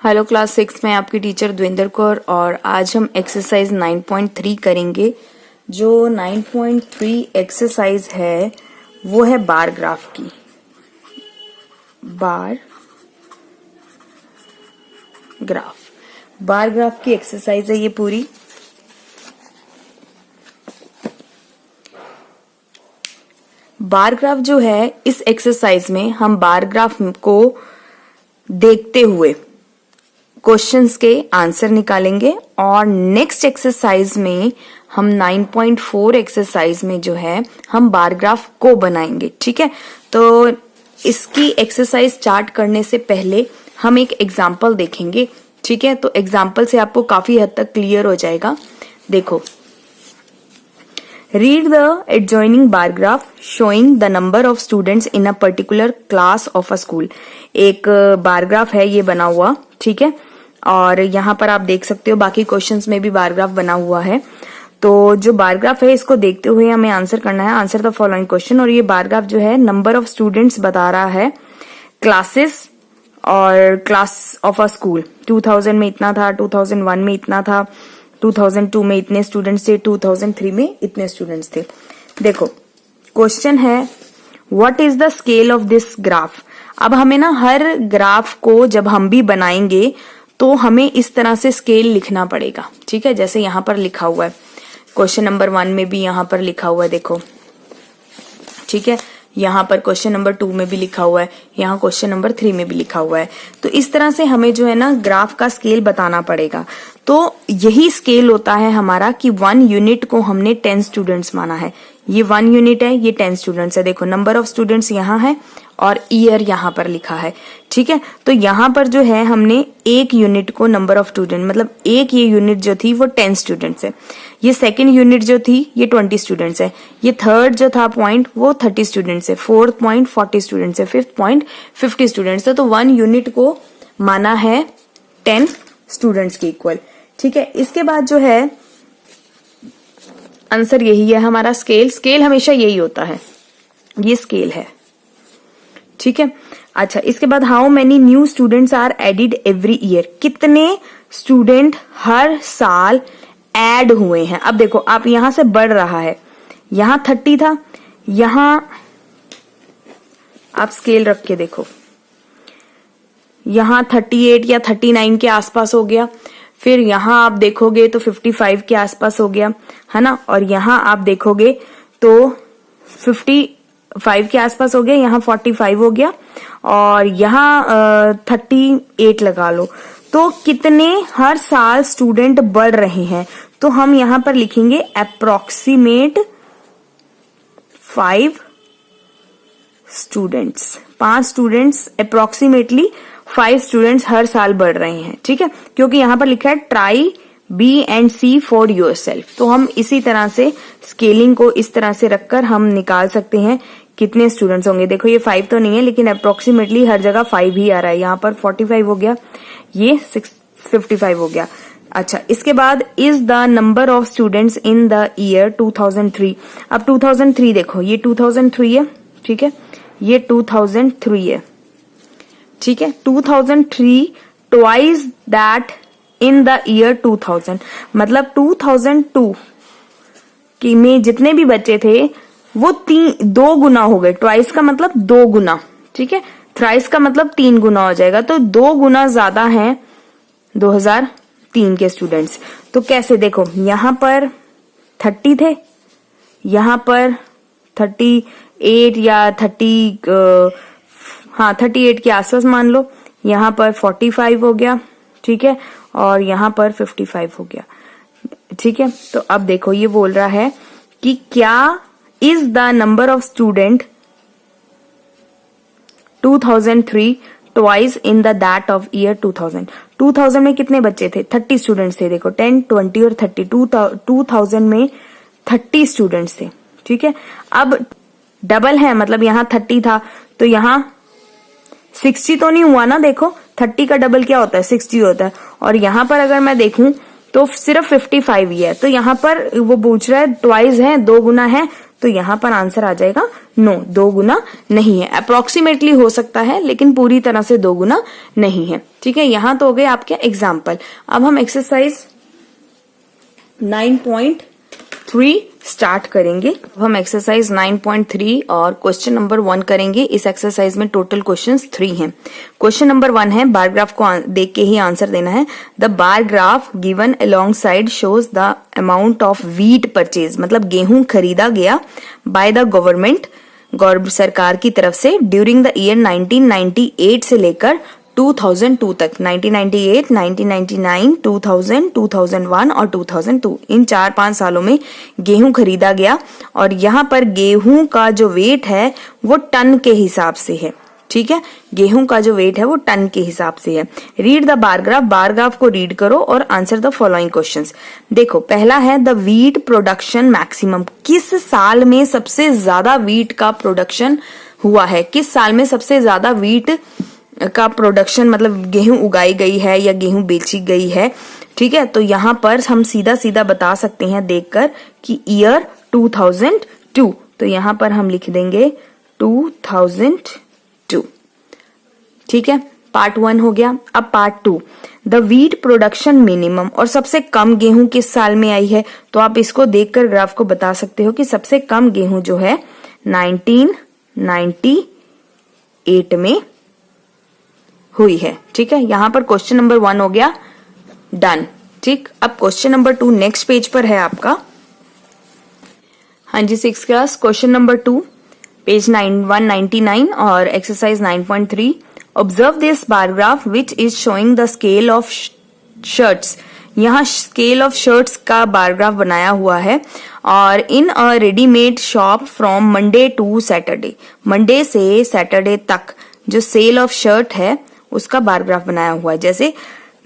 Hello class 6 में आपकी teacher द्विंदर Kaur और आज हम एक्सरसाइज 9.3 करेंगे। जो 9.3 एक्सरसाइज है वो है बार ग्राफ की। बार ग्राफ की एक्सरसाइज है ये पूरी। बार ग्राफ जो है, इस एक्सरसाइज में हम बार ग्राफ को देखते हुए क्वेश्चंस के आंसर निकालेंगे और नेक्स्ट एक्सरसाइज में हम 9.4 एक्सरसाइज में जो है हम बार ग्राफ को बनाएंगे। ठीक है, तो इसकी एक्सरसाइज स्टार्ट करने से पहले हम एक एग्जांपल देखेंगे। ठीक है, तो एग्जांपल से आपको काफी हद तक क्लियर हो जाएगा। देखो, read the adjoining bar graph showing the number of students in a particular class of a school. एक बार ग्राफ है ये बना हुआ। ठीक है, और यहाँ पर आप देख सकते हो बाकी क्वेश्चंस में भी बार ग्राफ बना हुआ है। तो जो बार ग्राफ है इसको देखते हुए हमें आंसर करना है, आंसर द फॉलोइंग क्वेश्चन। और ये बार ग्राफ जो है नंबर ऑफ स्टूडेंट्स बता रहा है, क्लासेस और क्लास ऑफ अ स्कूल। 2000 में इतना था, 2001 में इतना था, 2002 में इतने स्टूडेंट्स थे, 2003 में इतने स्टूडेंट्स थे। देखो, क्वेश्चन है what is the scale of this graph. अब हमें ना हर ग्राफ को जब हम भी बनाएंगे तो हमें इस तरह से स्केल लिखना पड़ेगा। ठीक है, जैसे यहां पर लिखा हुआ है, क्वेश्चन नंबर 1 में भी यहां पर लिखा हुआ है, देखो। ठीक है, यहां पर क्वेश्चन नंबर 2 में भी लिखा हुआ है, यहां क्वेश्चन नंबर 3 में भी लिखा हुआ है। तो इस तरह से हमें जो है ना ग्राफ का स्केल बताना पड़ेगा। तो यही स्केल होता है हमारा कि 1 यूनिट को हमने 10 स्टूडेंट्स माना है। ये 1 यूनिट है, ये 10 स्टूडेंट्स है। देखो, नंबर ऑफ स्टूडेंट्स यहाँ है और ईयर यहाँ पर लिखा है। ठीक है, तो यहाँ पर जो है हमने एक यूनिट को नंबर ऑफ स्टूडेंट, मतलब एक ये यूनिट जो थी वो 10 स्टूडेंट्स है। ये सेकंड यूनिट जो थी ये 20 स्टूडेंट्स है। ये थर्ड जो था पॉइंट वो 30 स्टूडेंट्स है। फोर्थ पॉइंट 40 स्टूडेंट्स है। फिफ्थ पॉइंट 50 स्टूडेंट्स है। तो 1 यूनिट को माना है 10 स्टूडेंट्स के इक्वल। ठीक है, इसके बाद जो है आंसर यही है हमारा। स्केल हमेशा यही होता है, ये स्केल है। ठीक है, अच्छा, इसके बाद how many new students are added every year. कितने स्टूडेंट हर साल ऐड हुए हैं। अब देखो, आप यहां से बढ़ रहा है, यहां 30 था, यहां आप स्केल रख के देखो, यहां 38 या 39 के आसपास हो गया। फिर यहां आप देखोगे तो 55 के आसपास हो गया, है ना। और यहां आप देखोगे तो 55 के आसपास हो गया, यहाँ 45 हो गया और यहाँ 38 लगा लो। तो कितने हर साल स्टूडेंट बढ़ रहे हैं, तो हम यहां पर लिखेंगे approximate 5 students. 5 students, approximately 5 students हर साल बढ़ रहे हैं। ठीक है, क्योंकि यहां पर लिखा है try B and C for yourself. तो हम इसी तरह से स्केलिंग को इस तरह से रखकर हम निकाल सकते हैं कितने स्टूडेंट्स होंगे। देखो, ये 5 तो नहीं है, लेकिन अप्रोक्सीमेटली हर जगह 5 ही आ रहा है। यहाँ पर 45 हो गया, ये 55 हो गया। अच्छा, इसके बाद is the number of students in the year 2003। अब 2003 देखो, ये 2003 है। ठीक है, ये 2003 है। ठीक है, 2003 twice that in the year 2000। मतलब 2002 की में जितने भी बच्चे थे वो 2 गुना हो गए। ट्वाइस का मतलब 2 गुना। ठीक है, थ्राइस का मतलब 3 गुना हो जाएगा। तो 2 गुना ज्यादा हैं 2003 के स्टूडेंट्स। तो कैसे, देखो, यहां पर 30 थे, यहां पर 38 या 38 के आसपास मान लो। यहां पर 45 हो गया। ठीक है, और यहां पर 55 हो गया। ठीक है, तो अब देखो, ये बोल रहा है कि क्या is the number of student 2003 twice in the that of year 2000। 2000 में कितने बच्चे थे? 30 स्टूडेंट्स थे। देखो, 10, 20 और 30। 2000 में 30 स्टूडेंट्स थे। ठीक है, अब डबल है, मतलब यहां 30 था तो यहां 60 तो नहीं हुआ ना। देखो, 30 का डबल क्या होता है? 60 होता है। और यहां पर अगर मैं देखूं तो सिर्फ 55 ही है। तो यहां पर वो पूछ रहा है ट्वाइस है, 2 गुना है, तो यहाँ पर आंसर आ जाएगा नो, 2 गुना नहीं है। अप्रोक्सीमेटली हो सकता है लेकिन पूरी तरह से 2 गुना नहीं है। ठीक है, यहाँ तो हो गए आपके एग्जाम्पल। अब हम एक्सरसाइज 9.3 स्टार्ट करेंगे। हम एक्सरसाइज 9.3 और क्वेश्चन नंबर 1 करेंगे। इस एक्सरसाइज में टोटल क्वेश्चंस 3 हैं। क्वेश्चन नंबर 1 है, बार ग्राफ को देख के ही आंसर देना है। The bar graph given along side shows the amount of wheat purchase, मतलब गेहूं खरीदा गया बाय द गवर्नमेंट, सरकार की तरफ से, ड्यूरिंग द ईयर 1998 से लेकर 2002 तक। 1998, 1999, 2000, 2001 और 2002, इन 4-5 सालों में गेहूं खरीदा गया। और यहाँ पर गेहूं का जो वेट है वो टन के हिसाब से है। ठीक है, गेहूं का जो वेट है वो टन के हिसाब से है। Read the bar graph, bar graph को रीड करो और आंसर द फॉलोइंग क्वेश्चंस। देखो, पहला है द व्हीट प्रोडक्शन मैक्सिमम, किस साल में सबसे ज्यादा व्हीट का प्रोडक्शन हुआ है, किस साल में सबसे ज्यादा व्हीट का प्रोडक्शन, मतलब गेहूं उगाई गई है या गेहूं बेची गई है। ठीक है, तो यहाँ पर हम सीधा सीधा बता सकते हैं देखकर कि ईयर 2002, तो यहाँ पर हम लिख देंगे 2002। ठीक है, पार्ट 1 हो गया। अब part 2, the wheat production minimum, और सबसे कम गेहूं किस साल में आई है, तो आप इसको देखकर ग्राफ को बता सकते हो कि सबसे कम गेहूं जो है 1998 में हुई है। ठीक है, यहां पर क्वेश्चन नंबर 1 हो गया डन। ठीक, अब क्वेश्चन नंबर 2 नेक्स्ट पेज पर है आपका। हाँ जी, 6th class, question number 2, page 199 और exercise 9.3। Observe this bar graph which is showing the scale of shirts. यहाँ स्केल ऑफ शर्ट्स का बार ग्राफ बनाया हुआ है और in a readymade shop from Monday to Saturday, Monday से Saturday तक जो सेल ऑफ शर्ट है उसका बार ग्राफ बनाया हुआ है। जैसे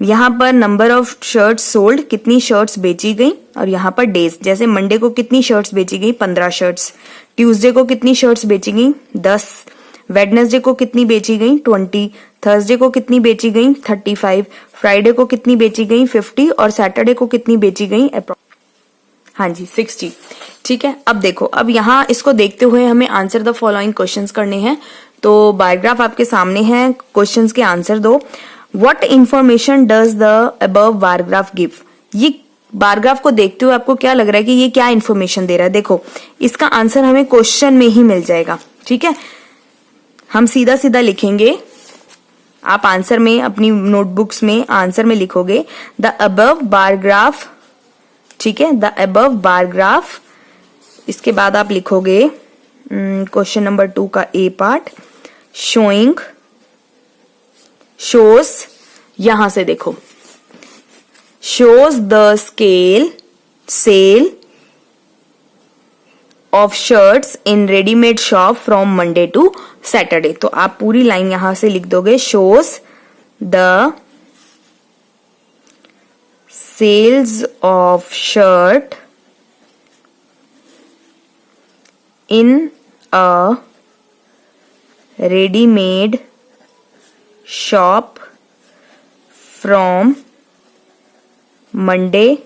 यहाँ पर नंबर ऑफ शर्ट्स सोल्ड, कितनी शर्ट्स बेची गई, और यहाँ पर डेज, जैसे मंडे को कितनी शर्ट्स बेची गई, 15 शर्ट्स, ट्यूसडे को कितनी शर्ट्स बेची गई, 10, वेडनेसडे को कितनी बेची गई, 20, थर्सडे को कितनी बेची गई, 35, फ्राइडे को कितनी बेची गई, 50, और सैटरडे को कितनी बेची गई, हाँ जी 60। ठीक है, अब देखो, अब यहाँ इसको देखते हुए हमें आंसर द फॉलोइंग क्वेश्चंस करने हैं। तो बार ग्राफ आपके सामने है, क्वेश्चंस के आंसर दो। What information does the above bar graph give, ये बार ग्राफ को देखते हुए आपको क्या लग रहा है कि ये क्या इंफॉर्मेशन दे रहा है। देखो, इसका आंसर हमें क्वेश्चन में ही मिल जाएगा। ठीक है, हम सीधा सीधा लिखेंगे, आप आंसर में अपनी नोटबुक्स में आंसर में लिखोगे द अबव बार ग्राफ। ठीक है, द अबव बार ग्राफ, इसके बाद आप लिखोगे क्वेश्चन नंबर 2 का ए पार्ट, शोज, यहां से देखो, shows the sale of shirts in readymade shop from Monday to Saturday. तो आप पूरी लाइन यहां से लिख दोगे, shows the sales of shirt in a readymade shop from Monday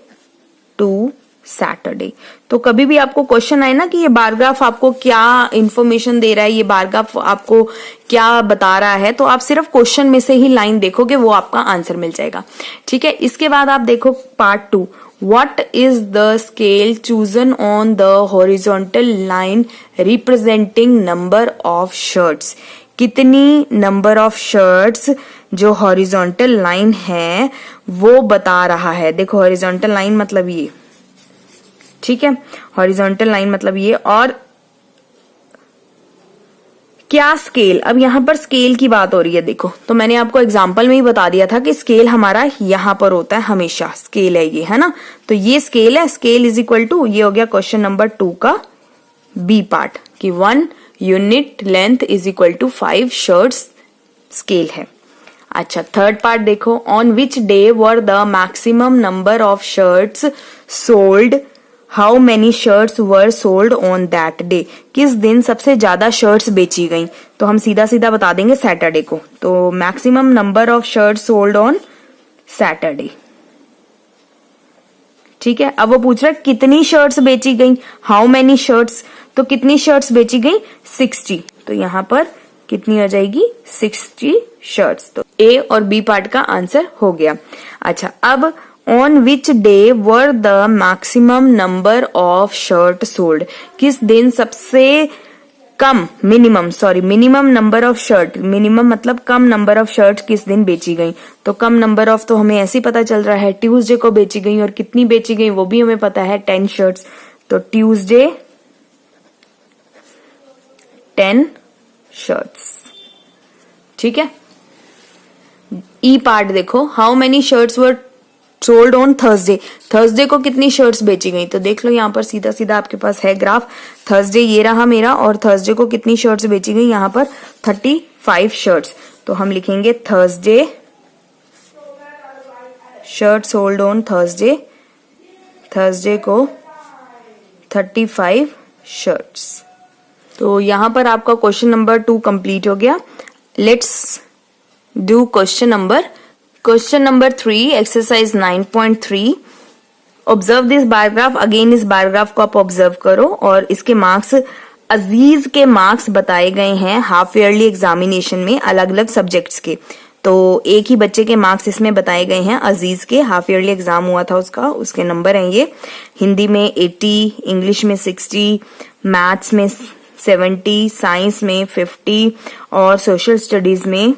to Saturday. तो कभी भी आपको क्वेश्चन आए ना कि ये बार ग्राफ आपको क्या इंफॉर्मेशन दे रहा है, ये बार ग्राफ आपको क्या बता रहा है, तो आप सिर्फ क्वेश्चन में से ही लाइन देखोगे, वो आपका आंसर मिल जाएगा। ठीक है, इसके बाद आप देखो part 2, What is the scale chosen on the horizontal line representing number of shirts? कितनी नंबर ऑफ शर्ट्स जो हॉरिजॉन्टल लाइन है वो बता रहा है। देखो, हॉरिजॉन्टल लाइन मतलब ये, ठीक है, हॉरिजॉन्टल लाइन मतलब ये। और क्या स्केल, अब यहां पर स्केल की बात हो रही है। देखो, तो मैंने आपको एग्जांपल में ही बता दिया था कि स्केल हमारा यहां पर होता है, हमेशा स्केल है ये, है ना। तो ये स्केल है, स्केल इज इक्वल टू, ये हो गया क्वेश्चन नंबर 2 का बी पार्ट कि 1 unit length is equal to 5 shirts scale है। अच्छा, थर्ड पार्ट देखो, on which day were the maximum number of shirts sold, how many shirts were sold on that day, किस दिन सबसे ज्यादा shirts बेची गई। तो हम सीधा सीधा बता देंगे सैटरडे को। तो maximum number of shirts sold on Saturday. ठीक है, अब वो पूछ रहा है कितनी शर्ट्स बेची गई, हाउ मेनी शर्ट्स। तो कितनी शर्ट्स बेची गई? 60। तो यहाँ पर कितनी हो जाएगी? 60 शर्ट्स। तो ए और बी पार्ट का आंसर हो गया। अच्छा, अब on which day were the maximum number of shirt sold? किस दिन सबसे कम minimum number of shirt, minimum मतलब कम नंबर ऑफ शर्ट किस दिन बेची गई? तो कम नंबर ऑफ तो हमें ऐसे ही पता चल रहा है, ट्यूसडे को बेची गई, और कितनी बेची गई वो भी हमें पता है, 10 शर्ट्स। तो ट्यूसडे 10 शर्ट्स। ठीक है। ई पार्ट देखो, how many shirts were sold on Thursday? Thursday को कितनी शर्ट्स बेची गई? तो देख लो यहाँ पर सीधा सीधा आपके पास है ग्राफ। थर्सडे ये रहा मेरा, और थर्सडे को कितनी शर्ट्स बेची गई? यहाँ पर 35 शर्ट्स। तो हम लिखेंगे Thursday shirt sold on Thursday, Thursday को 35 शर्ट्स। तो यहाँ पर आपका क्वेश्चन नंबर 2 कंप्लीट हो गया। Let's do question number 3, exercise 9.3। Observe this bar graph. Again इस बारग्राफ को आप ऑब्जर्व करो, और इसके मार्क्स, अजीज के मार्क्स बताए गए हैं हाफ ईयरली एग्जामिनेशन में अलग अलग सब्जेक्ट्स के। तो एक ही बच्चे के मार्क्स इसमें बताए गए हैं अजीज के, हाफ ईयरली एग्जाम हुआ था उसके नंबर हैं ये। हिंदी में 80, इंग्लिश में 60, मैथ्स में 70, साइंस में 50 और सोशल स्टडीज में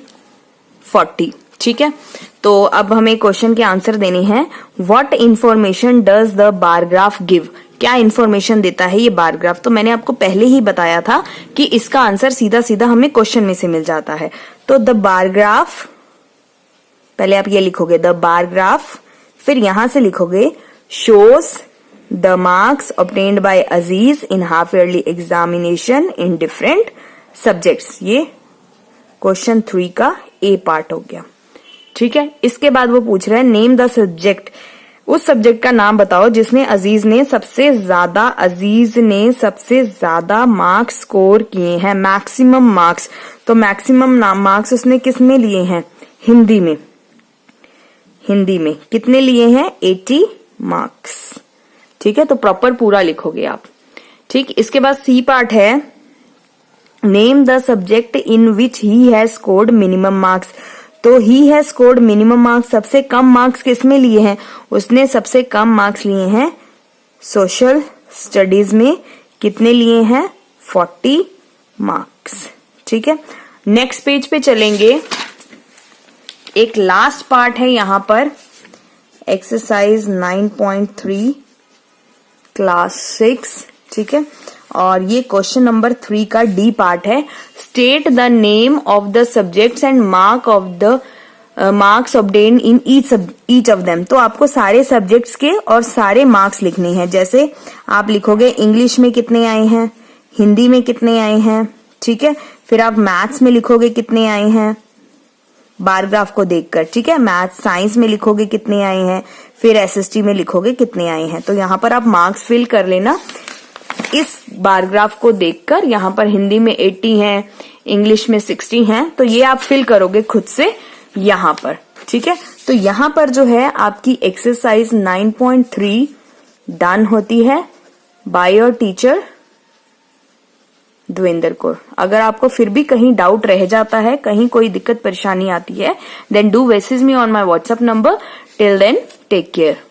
40। ठीक है। तो अब हमें क्वेश्चन के आंसर देने हैं। What information does the bar graph give? क्या इंफॉर्मेशन देता है ये बार ग्राफ? तो मैंने आपको पहले ही बताया था कि इसका आंसर सीधा सीधा हमें क्वेश्चन में से मिल जाता है। तो द बार ग्राफ, पहले आप ये लिखोगे द बार ग्राफ, फिर यहां से लिखोगे shows the marks obtained by Aziz in half yearly examination in different subjects. ये क्वेश्चन 3 का ए पार्ट हो गया। ठीक है। इसके बाद वो पूछ रहे हैं नेम द सब्जेक्ट। उस सब्जेक्ट का नाम बताओ जिसने अजीज ने सबसे ज्यादा मार्क्स स्कोर किए हैं, मैक्सिमम मार्क्स। तो मैक्सिमम मार्क्स उसने किस में लिए हैं? हिंदी में। हिंदी में कितने लिए हैं? 80 मार्क्स। ठीक है। तो प्रॉपर पूरा लिखोगे आप। ठीक। इसके बाद सी पार्ट है, name the subject in which he has scored minimum marks. तो he has scored minimum marks, सबसे कम मार्क्स किसमें लिए हैं? उसने सबसे कम मार्क्स लिए हैं सोशल स्टडीज में। कितने लिए हैं? 40 मार्क्स। ठीक है। नेक्स्ट पेज पे चलेंगे। एक लास्ट पार्ट है यहाँ पर, एक्सरसाइज 9.3 क्लास 6। ठीक है। और ये क्वेश्चन नंबर 3 का डी पार्ट है। State the name of the subjects and marks obtained in each of them. तो आपको सारे सब्जेक्ट्स के और सारे मार्क्स लिखने हैं। जैसे आप लिखोगे इंग्लिश में कितने आए हैं, हिंदी में कितने आए हैं। ठीक है। फिर आप मैथ्स में लिखोगे कितने आए हैं बारग्राफ को देखकर। ठीक है। मैथ्स, साइंस में लिखोगे कितने आए हैं, फिर एसएसटी में लिखोगे कितने आए हैं। तो यहाँ पर आप मार्क्स फिल कर लेना इस बारग्राफ को देखकर। यहाँ पर हिंदी में 80 हैं, इंग्लिश में 60 हैं। तो ये आप फिल करोगे खुद से यहाँ पर। ठीक है। तो यहाँ पर जो है आपकी एक्सरसाइज 9.3 डन होती है by your teacher Devendra Kaur. अगर आपको फिर भी कहीं डाउट रह जाता है, कहीं कोई दिक्कत परेशानी आती है, then do message me on my WhatsApp number. Till then take care.